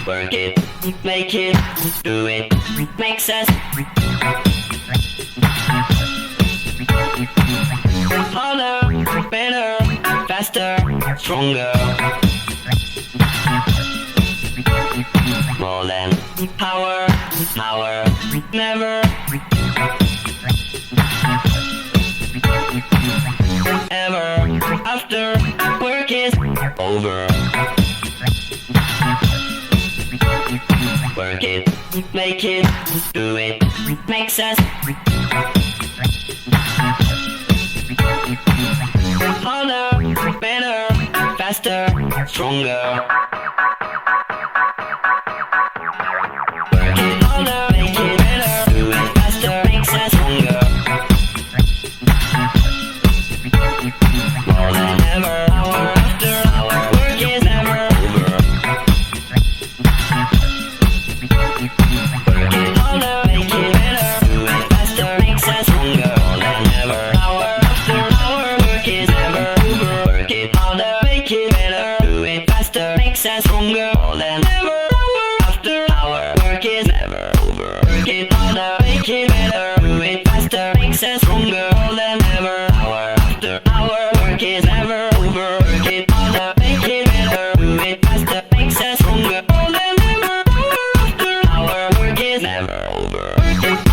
Work it, make it, do it, makes us harder, better, faster, stronger. More than power, power, never ever after work is over. Work it, make it, do it, makes us harder, better, faster, stronger. Work it harder, make it better, do it faster, makes us stronger. More than ever, hour after hour, work is never over. Work it harder, make it better, do it faster, makes us stronger. More than ever, hour after hour, work is never over. Work it harder, make it better, do it faster, makes us stronger. More than ever, hour after hour, work is never over. Work it harder, make it better, do it faster, makes us stronger. More than ever, hour after hour, work is never over. Work it harder, make it better, do it faster, makes us stronger. More than ever, hour after hour, work is never over. Work it